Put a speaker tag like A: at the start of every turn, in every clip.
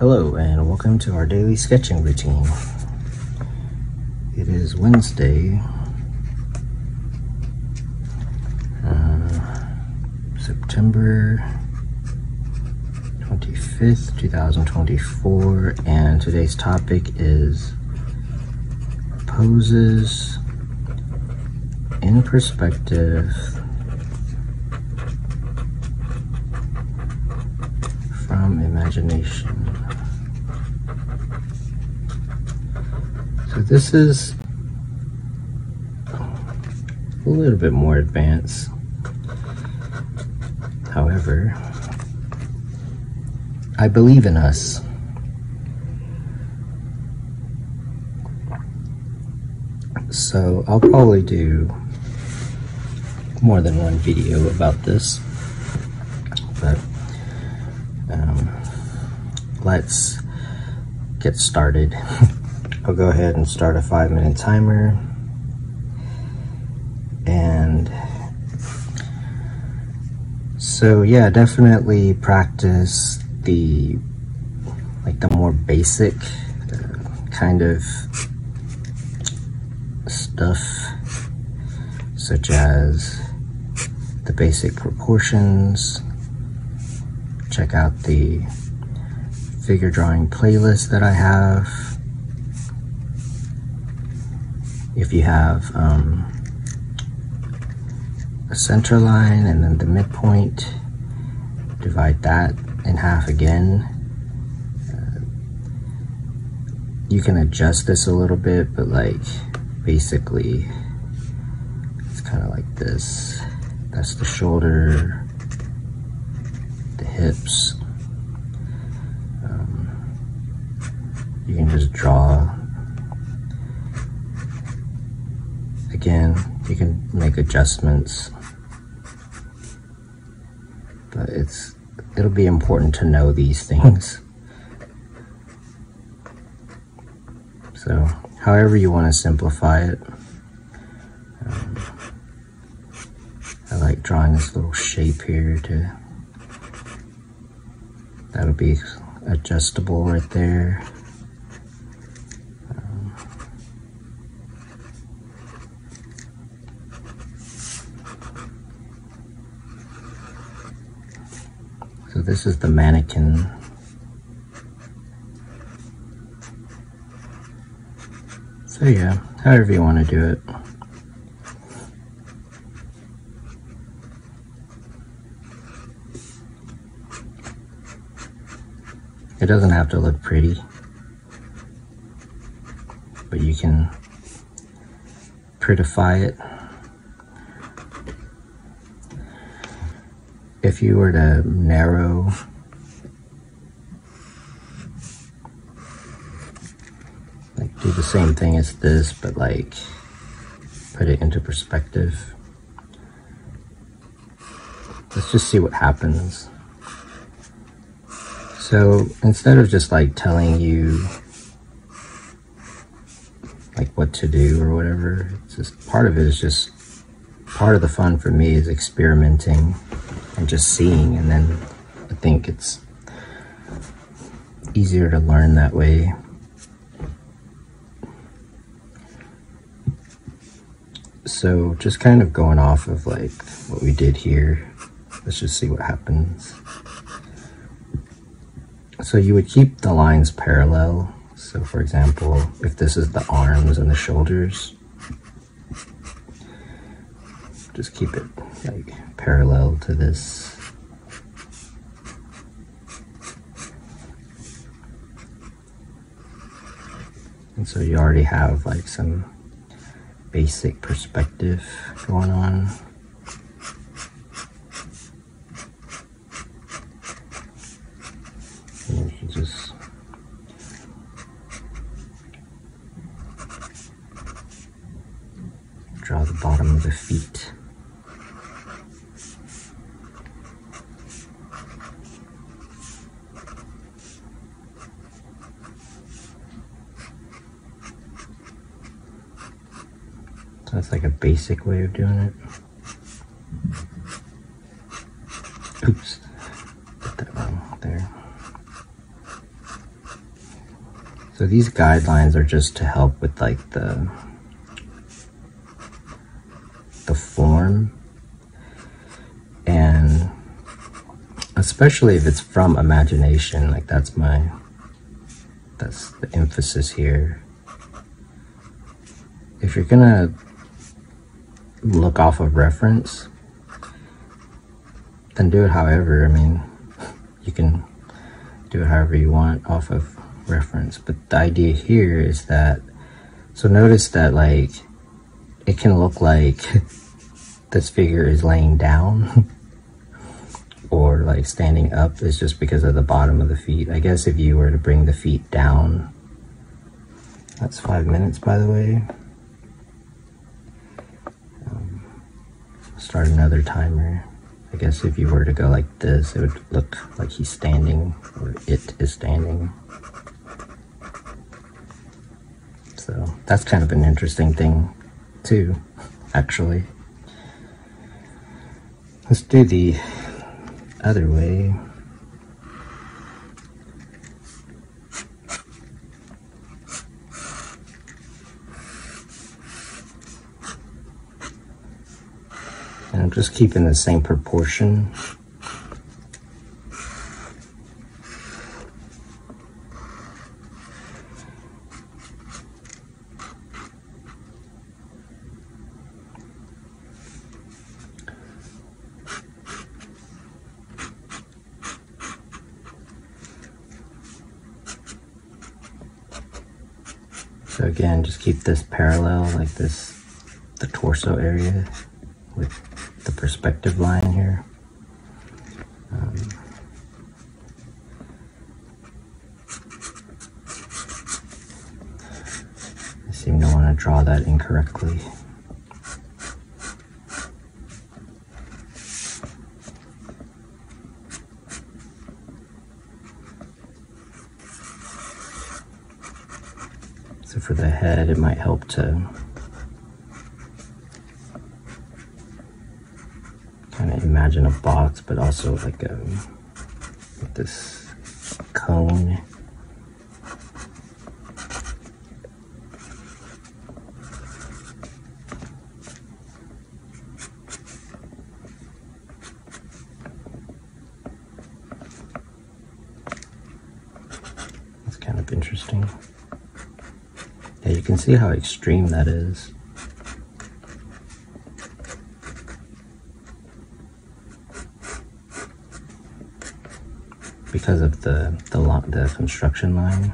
A: Hello and welcome to our daily sketching routine. It is Wednesday, September 25th, 2024, and today's topic is poses in perspective from imagination. So this is a little bit more advanced. However, I believe in us. So I'll probably do more than one video about this, but let's get started. I'll go ahead and start a 5-minute timer, and so yeah, definitely practice the more basic kind of stuff, such as the basic proportions. Check out the figure drawing playlist that I have. If you have a center line and then the midpoint, divide that in half again. You can adjust this a little bit, but basically it's kind of like this. That's the shoulder, the hips. You can just draw. Again, you can make adjustments, but it'll be important to know these things. So however you want to simplify it. I like drawing this little shape here that'll be adjustable right there. So this is the mannequin. So yeah, however you want to do it. It doesn't have to look pretty, but you can prettify it. If you were to narrow do the same thing as this, but put it into perspective. Let's just see what happens. So instead of just telling you what to do or whatever, it's just part of the fun for me is experimenting and just seeing, and then I think it's easier to learn that way. So just kind of going off of what we did here, let's just see what happens. So you would keep the lines parallel. So for example, if this is the arms and the shoulders, just keep it parallel to this. And so you already have some basic perspective going on. And you can just draw the bottom of the feet. So that's a basic way of doing it. Oops, put that wrong there. So these guidelines are just to help with like the form, and especially if it's from imagination, like that's the emphasis here. If you're gonna look off of reference, then do it however. I mean, you can do it however you want off of reference, but the idea here is that, so notice that like it can look like this figure is laying down or like standing up is just because of the bottom of the feet. I guess if you were to bring the feet down, that's 5 minutes, by the way. Start another timer. I guess if you were to go like this, it would look like he's standing, or it is standing. So that's kind of an interesting thing too, actually. Let's do the other way. And I'm just keeping the same proportion. So again, just keep this parallel, like this, the torso area with the perspective line here. I seem to want to draw that incorrectly. So for the head, it might help to kind of imagine a box, but also like with this cone. That's kind of interesting. Yeah, you can see how extreme that is. Because of the construction line.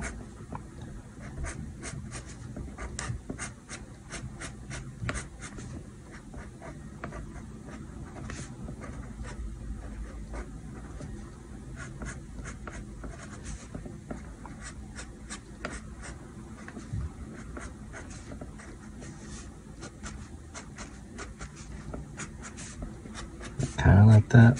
A: Kind of like that.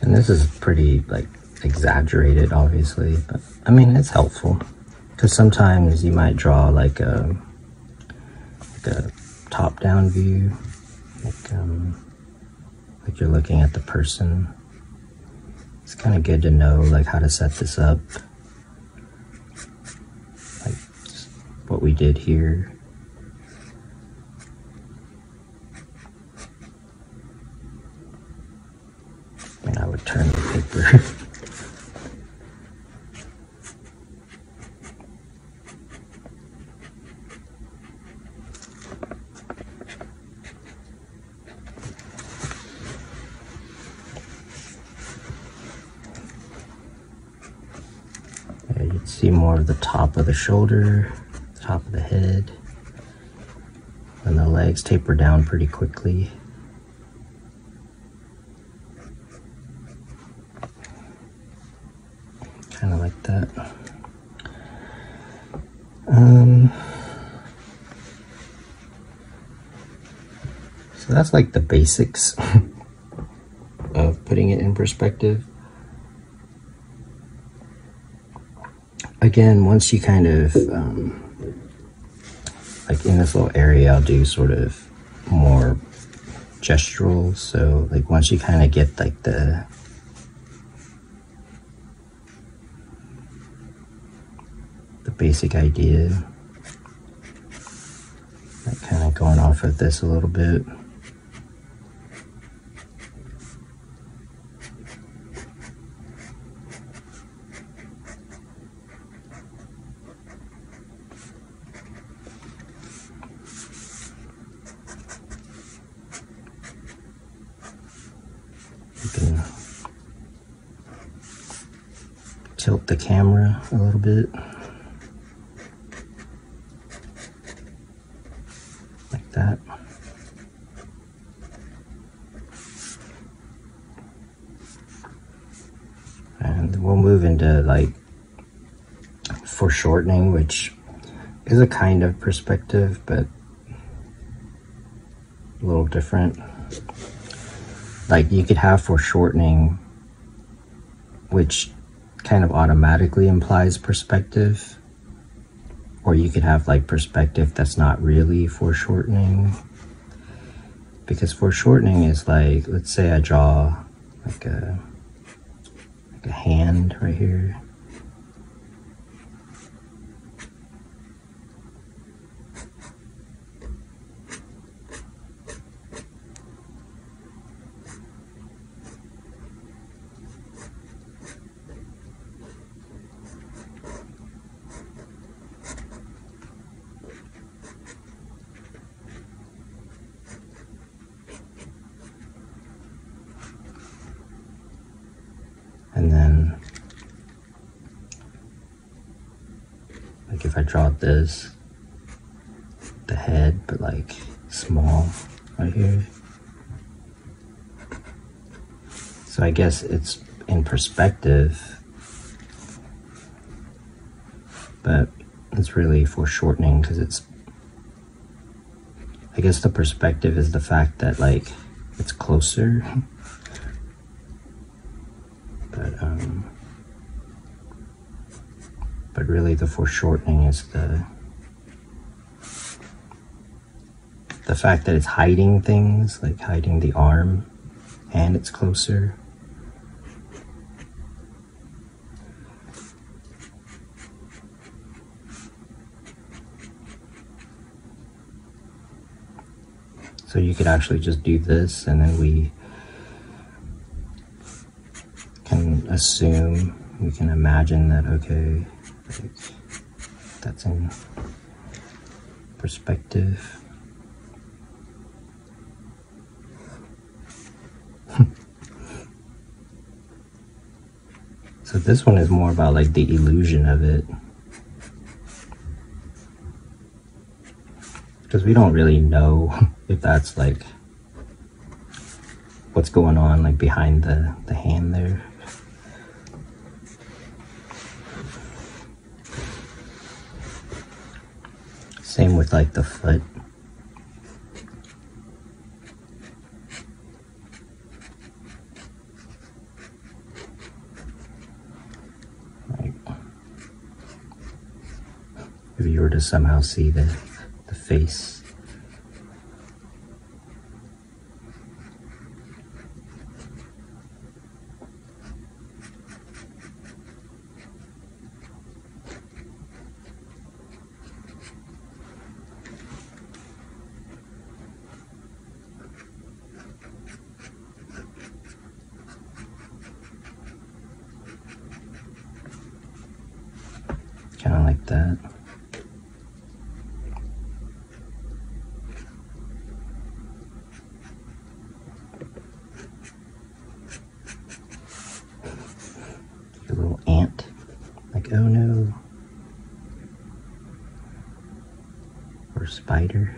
A: And this is pretty like exaggerated, obviously, but I mean it's helpful because sometimes you might draw like a top-down view, like you're looking at the person. It's kind of good to know like how to set this up, like what we did here. And I would turn the paper. Yeah, you'd see more of the top of the shoulder, top of the head, and the legs taper down pretty quickly. Kind of like that. So that's like the basics of putting it in perspective. Again, once you kind of, like in this little area, I'll do sort of more gestural, so like once you kind of get like the basic idea, like kind of going off of this a little bit. You can tilt the camera a little bit. Like that. And we'll move into like foreshortening, which is a kind of perspective, but a little different. Like you could have foreshortening, which kind of automatically implies perspective, or you could have like perspective that's not really foreshortening. Because foreshortening is like, let's say I draw like a hand right here. And then, like if I draw this, the head, but like small right here. So I guess it's in perspective, but it's really foreshortening because it's, I guess the perspective is the fact that like it's closer. But really the foreshortening is the fact that it's hiding things, like hiding the arm, and it's closer. So you could actually just do this, and then we can assume, we can imagine that, okay, that's in perspective. So this one is more about like the illusion of it, because we don't really know if that's like what's going on like behind the hand there. Same with like the foot. Like, if you were to somehow see the face. Kind of like that. A little ant, like oh no, or spider.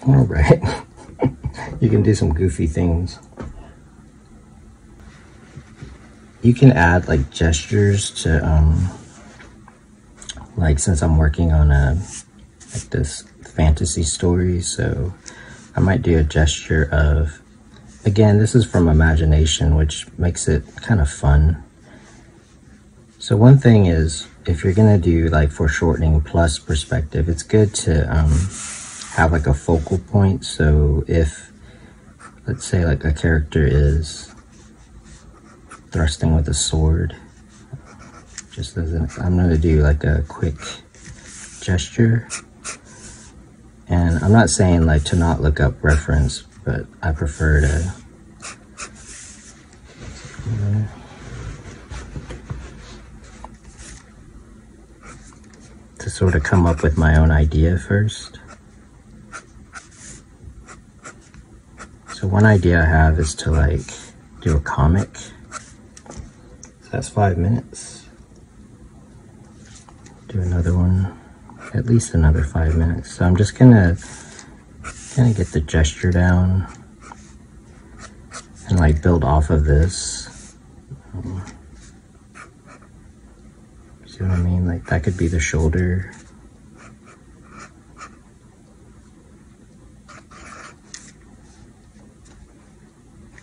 A: All right. You can do some goofy things. You can add like gestures to, like since I'm working on like this fantasy story, so I might do a gesture of, again, this is from imagination, which makes it kind of fun. So one thing is, if you're gonna do like foreshortening plus perspective, it's good to have like a focal point. So if, let's say like a character is thrusting with a sword, just as I'm gonna do like a quick gesture. And I'm not saying like to not look up reference, but I prefer to sort of come up with my own idea first. So one idea I have is to like do a comic. So that's 5 minutes. Do another one, at least another 5 minutes. So I'm just gonna get the gesture down and like build off of this. See what I mean? Like that could be the shoulder.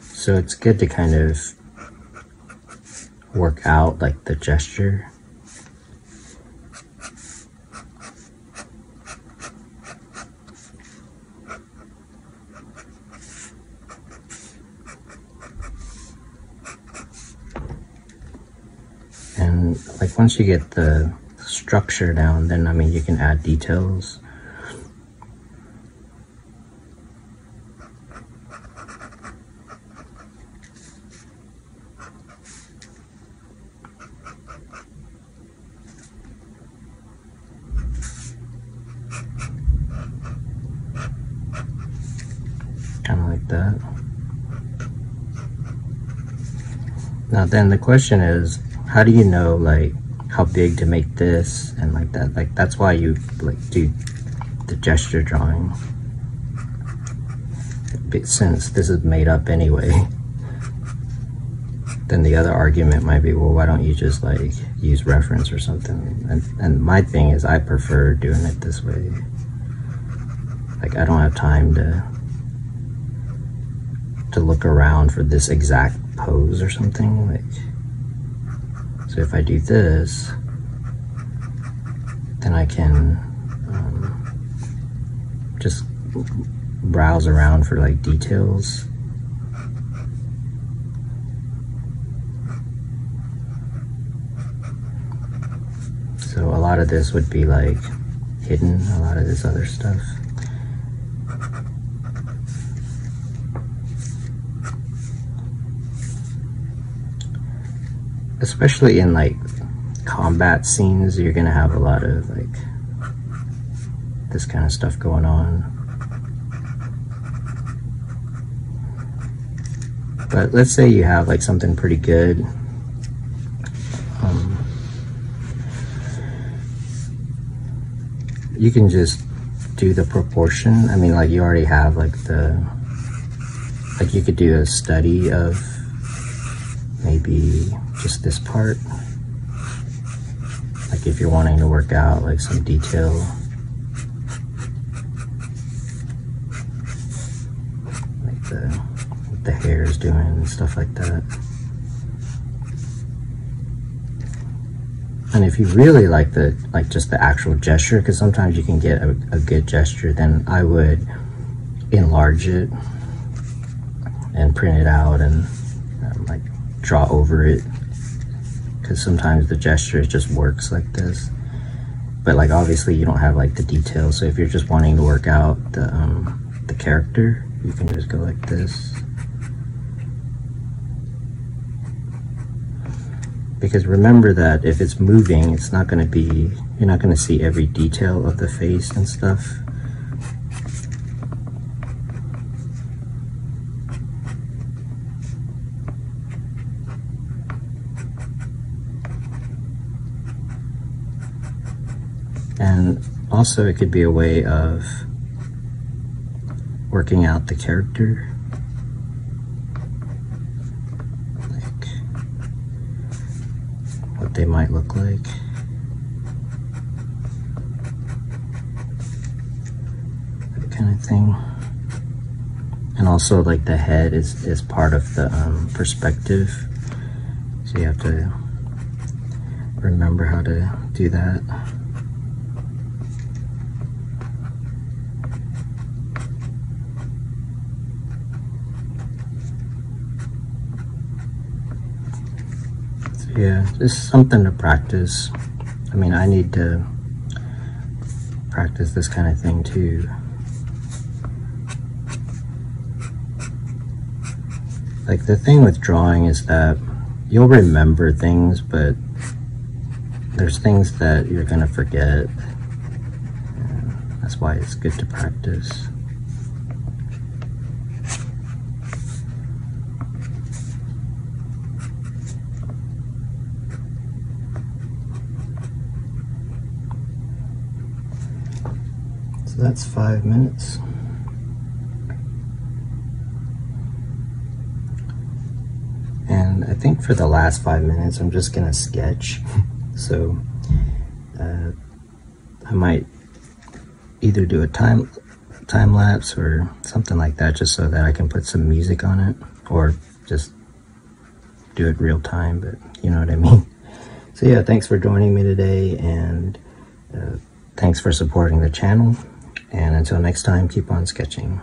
A: So it's good to kind of work out like the gesture. And like once you get the structure down, then I mean you can add details. Kind of like that. Now then the question is, how do you know like how big to make this and like that? Like that's why you like do the gesture drawing. But since this is made up anyway, then the other argument might be, well, why don't you just like use reference or something? And my thing is I prefer doing it this way. Like I don't have time to look around for this exact pose or something. Like, so if I do this, then I can just browse around for like details. So a lot of this would be like hidden, a lot of this other stuff. Especially in like combat scenes, you're gonna have a lot of like this kind of stuff going on. But let's say you have like something pretty good. You can just do the proportion. I mean, like you already have like you could do a study of maybe just this part. Like if you're wanting to work out like some detail. Like what the hair is doing and stuff like that. And if you really like just the actual gesture, because sometimes you can get a good gesture, then I would enlarge it and print it out and like draw over it, because sometimes the gesture just works like this. But like obviously you don't have like the details, so if you're just wanting to work out the character, you can just go like this. Because remember that if it's moving, it's not going to be, you're not going to see every detail of the face and stuff. And also it could be a way of working out the character. What they might look like. That kind of thing. And also like the head is part of the perspective. So you have to remember how to do that. So yeah, just something to practice. I mean, I need to practice this kind of thing too. Like, the thing with drawing is that you'll remember things, but there's things that you're gonna forget. And that's why it's good to practice. So that's 5 minutes. And I think for the last 5 minutes, I'm just gonna sketch. So I might either do a time lapse or something like that, just so that I can put some music on it, or just do it real time, but you know what I mean. So yeah, thanks for joining me today, and thanks for supporting the channel. And until next time, keep on sketching.